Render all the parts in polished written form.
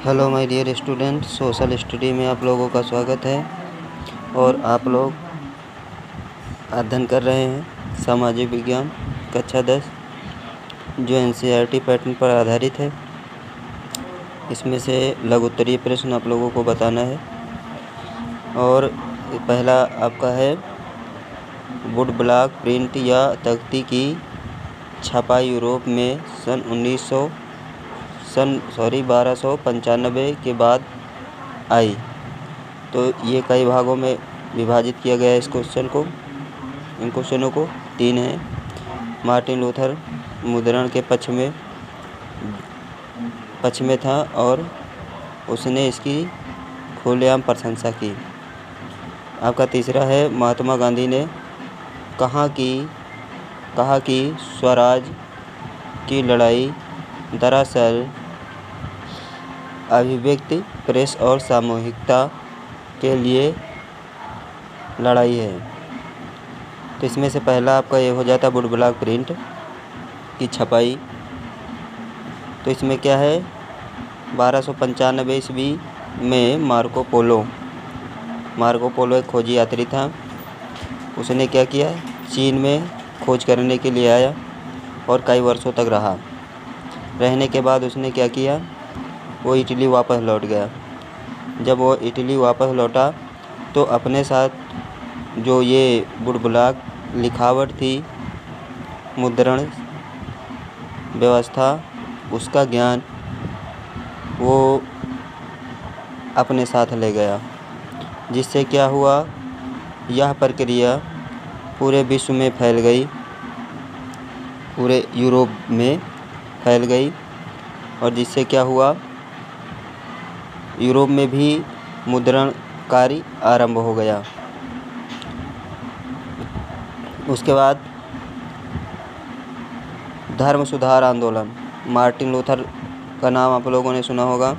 Hello my dear student, social study में आप लोगों का स्वागत है। और आप लोग अध्ययन कर रहे हैं सामाजिक विज्ञान कक्षा 10 जो एनसीईआरटी पैटर्न पर आधारित है। इसमें से लघु उत्तरीय प्रश्न आप लोगों को बताना है। और पहला आपका है वुड ब्लॉक प्रिंट या तख्ती की छपाई यूरोप में सन 1295 के बाद आई। तो ये कई भागों में विभाजित किया गया है इस क्वेश्चन को। इन क्वेश्चनों को 3 हैं। मार्टिन लूथर मुद्रण के पक्ष में था और उसने इसकी खुलेआम प्रशंसा की। आपका तीसरा है महात्मा गांधी ने कहा कि स्वराज की लड़ाई दरअसल अभिव्यक्ति, प्रेस और सामूहिकता के लिए लड़ाई है। तो इसमें से पहला आपका ये हो जाता वुड ब्लॉक प्रिंट की छपाई। तो इसमें क्या है, 1295 ईस्वी में मार्को पोलो एक खोजी यात्री था। उसने क्या किया, चीन में खोज करने के लिए आया और कई वर्षों तक रहा। रहने के बाद उसने क्या किया, वो इटली वापस लौट गया। जब वो इटली वापस लौटा तो अपने साथ जो ये वुड ब्लॉक लिखावट थी, मुद्रण व्यवस्था, उसका ज्ञान वो अपने साथ ले गया। जिससे क्या हुआ, यह प्रक्रिया पूरे विश्व में फैल गई, पूरे यूरोप में फैल गई। और जिससे क्या हुआ, यूरोप में भी मुद्रण कार्य आरंभ हो गया। उसके बाद धर्म सुधार आंदोलन। मार्टिन लूथर का नाम आप लोगों ने सुना होगा।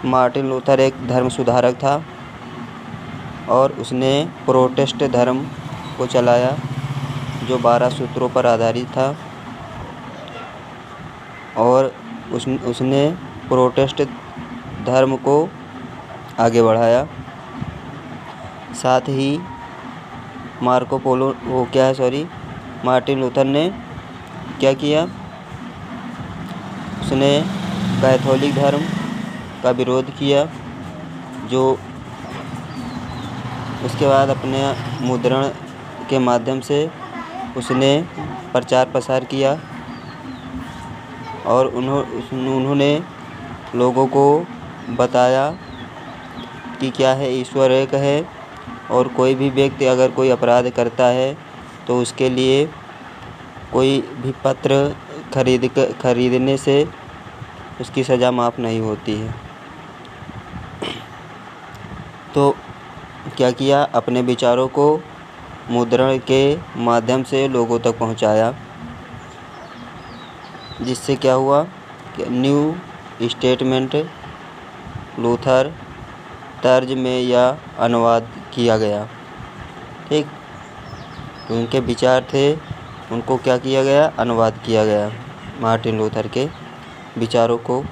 मार्टिन लूथर एक धर्म सुधारक था और उसने प्रोटेस्ट धर्म को चलाया जो 12 सूत्रों पर आधारित था। और उसने प्रोटेस्ट धर्म को आगे बढ़ाया। साथ ही मार्टिन लूथर ने क्या किया, उसने कैथोलिक धर्म का विरोध किया। जो उसके बाद अपने मुद्रण के माध्यम से उसने प्रचार प्रसार किया और उन्होंने लोगों को बताया कि क्या है, ईश्वर एक है और कोई भी व्यक्ति अगर कोई अपराध करता है तो उसके लिए कोई भी पत्र खरीदने से उसकी सज़ा माफ़ नहीं होती है। तो क्या किया, अपने विचारों को मुद्रण के माध्यम से लोगों तक पहुंचाया। जिससे क्या हुआ कि न्यू स्टेटमेंट लूथर तर्ज में या अनुवाद किया गया। ठीक, तो उनके विचार थे, उनको क्या किया गया, अनुवाद किया गया मार्टिन लूथर के विचारों को।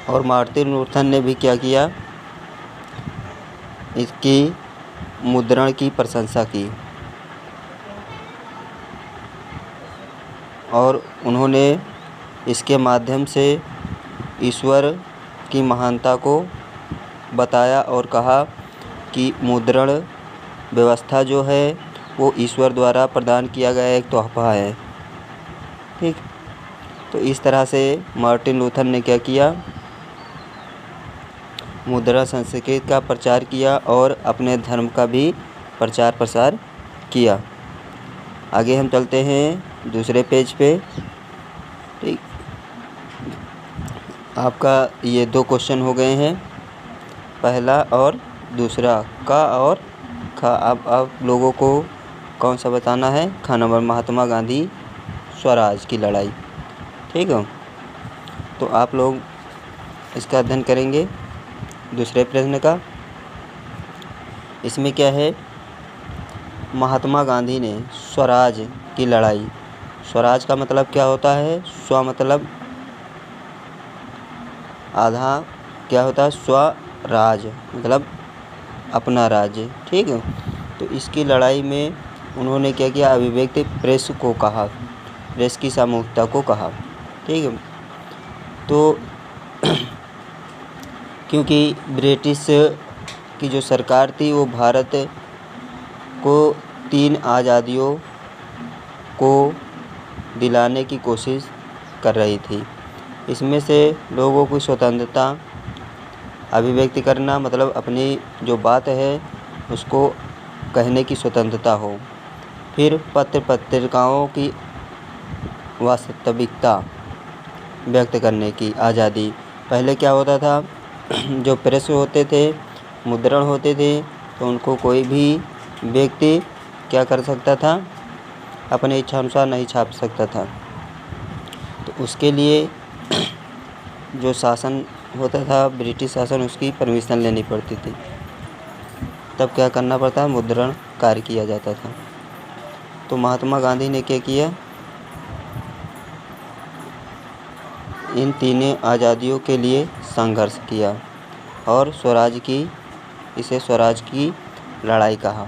और मार्टिन लूथर ने भी क्या किया, इसकी मुद्रण की प्रशंसा की और उन्होंने इसके माध्यम से ईश्वर की महानता को बताया और कहा कि मुद्रण व्यवस्था जो है वो ईश्वर द्वारा प्रदान किया गया एक तोहफा है। ठीक, तो इस तरह से मार्टिन लूथर ने क्या किया, मुद्रा संस्कृति का प्रचार किया और अपने धर्म का भी प्रचार प्रसार किया। आगे हम चलते हैं दूसरे पेज पे। ठीक, आपका ये 2 क्वेश्चन हो गए हैं, पहला और दूसरा, का और खा। अब आप लोगों को कौन सा बताना है, खा नंबर, महात्मा गांधी स्वराज की लड़ाई। ठीक है, तो आप लोग इसका अध्ययन करेंगे दूसरे प्रश्न का। इसमें क्या है, महात्मा गांधी ने स्वराज की लड़ाई। स्वराज का मतलब क्या होता है, स्व मतलब आधा क्या होता है स्वराज, मतलब अपना राज्य। ठीक है, तो इसकी लड़ाई में उन्होंने क्या किया, अभिव्यक्ति प्रेस को कहा, प्रेस की सामूहिकता को कहा। ठीक है, तो क्योंकि ब्रिटिश की जो सरकार थी वो भारत को 3 आज़ादियों को दिलाने की कोशिश कर रही थी। इसमें से लोगों की स्वतंत्रता, अभिव्यक्ति करना, मतलब अपनी जो बात है उसको कहने की स्वतंत्रता हो। फिर पत्र पत्रिकाओं की वास्तविकता व्यक्त करने की आज़ादी। पहले क्या होता था, जो प्रेस होते थे, मुद्रण होते थे, तो उनको कोई भी व्यक्ति क्या कर सकता था, अपने इच्छानुसार नहीं छाप सकता था। तो उसके लिए जो शासन होता था, ब्रिटिश शासन, उसकी परमिशन लेनी पड़ती थी। तब क्या करना पड़ता, मुद्रण कार्य किया जाता था। तो महात्मा गांधी ने क्या किया, इन तीनों आज़ादियों के लिए संघर्ष किया और इसे स्वराज की लड़ाई कहा।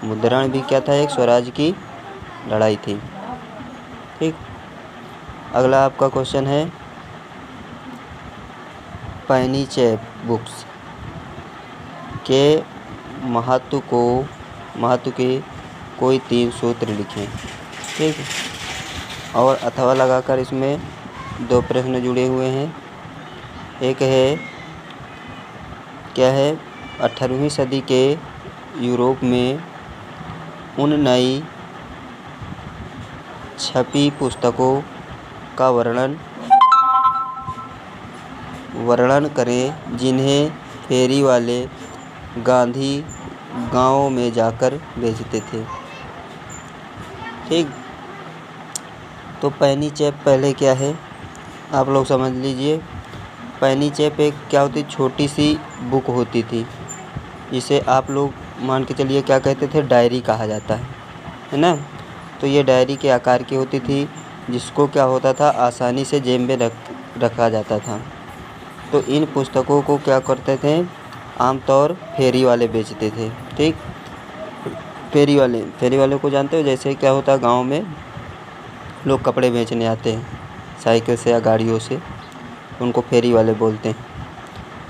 मुद्रण भी क्या था, एक स्वराज की लड़ाई थी। ठीक, अगला आपका क्वेश्चन है, पेनी-चेप बुक्स के महत्व के कोई 3 सूत्र लिखें। ठीक, और अथवा लगाकर इसमें 2 प्रश्न जुड़े हुए हैं। एक है, क्या है, 18वीं सदी के यूरोप में उन नई छपी पुस्तकों का वर्णन करें जिन्हें फेरी वाले गांधी गाँव में जाकर बेचते थे। ठीक, तो पेनी-चेप पहले क्या है आप लोग समझ लीजिए। पेनी-चेप एक क्या होती, छोटी सी बुक होती थी, जिसे आप लोग मान के चलिए क्या कहते थे, डायरी कहा जाता है ना। तो ये डायरी के आकार की होती थी, जिसको क्या होता था, आसानी से जेब में रखा जाता था। तो इन पुस्तकों को क्या करते थे, आमतौर फेरी वाले बेचते थे। ठीक, फेरी वाले को जानते हो, जैसे क्या होता है, गांव में लोग कपड़े बेचने आते हैं साइकिल से या गाड़ियों से, उनको फेरी वाले बोलते हैं।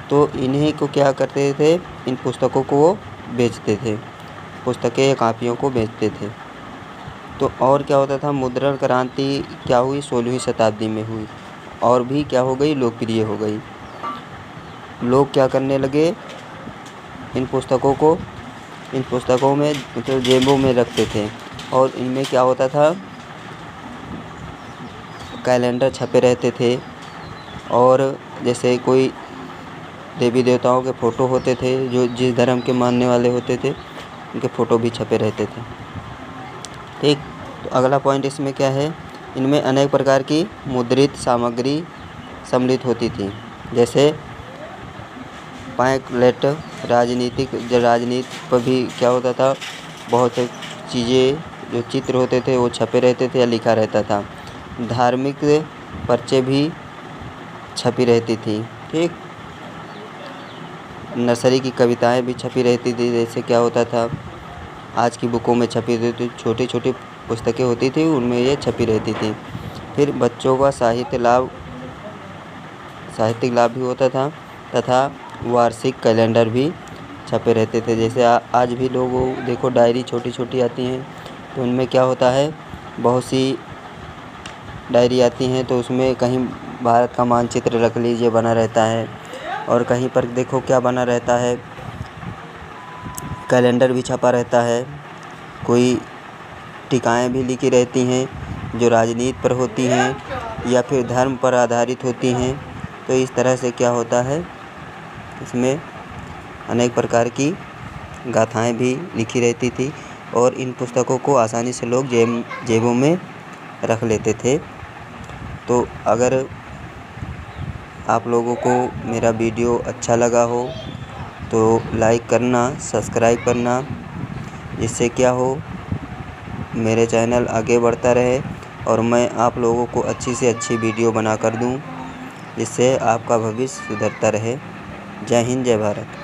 तो इन्हीं को क्या करते थे, इन पुस्तकों को वो बेचते थे, पुस्तकें या कापियों को बेचते थे। तो और क्या होता था, मुद्रण क्रांति क्या हुई, 16वीं शताब्दी में हुई, और भी क्या हो गई, लोकप्रिय हो गई। लोग क्या करने लगे, इन पुस्तकों में मतलब जेबों में रखते थे, और इनमें क्या होता था, कैलेंडर छपे रहते थे, और जैसे कोई देवी देवताओं के फ़ोटो होते थे, जो जिस धर्म के मानने वाले होते थे, उनके फ़ोटो भी छपे रहते थे। ठीक, तो अगला पॉइंट इसमें क्या है, इनमें अनेक प्रकार की मुद्रित सामग्री सम्मिलित होती थी, जैसे पैम्फलेट, राजनीति पर भी क्या होता था, बहुत चीज़ें, जो चित्र होते थे वो छपे रहते थे या लिखा रहता था। धार्मिक पर्चे भी छपी रहती थी। ठीक, नर्सरी की कविताएं भी छपी रहती थी, जैसे क्या होता था, आज की बुकों में छपी रहती थी, छोटी छोटी पुस्तकें होती थी, उनमें ये छपी रहती थी। फिर बच्चों का साहित्यिक लाभ भी होता था, तथा वार्षिक कैलेंडर भी छपे रहते थे। जैसे आज भी लोगों देखो डायरी छोटी छोटी आती हैं, तो उनमें क्या होता है, बहुत सी डायरी आती हैं, तो उसमें कहीं भारत का मानचित्र रख लीजिए बना रहता है, और कहीं पर देखो क्या बना रहता है, कैलेंडर भी छपा रहता है, कोई टीकाएँ भी लिखी रहती हैं जो राजनीति पर होती हैं या फिर धर्म पर आधारित होती हैं। तो इस तरह से क्या होता है, इसमें अनेक प्रकार की गाथाएँ भी लिखी रहती थी, और इन पुस्तकों को आसानी से लोग जेबों में रख लेते थे। तो अगर आप लोगों को मेरा वीडियो अच्छा लगा हो तो लाइक करना, सब्सक्राइब करना, जिससे क्या हो, मेरे चैनल आगे बढ़ता रहे और मैं आप लोगों को अच्छी से अच्छी वीडियो बना कर दूं। जिससे आपका भविष्य सुधरता रहे। जय हिंद, जय भारत।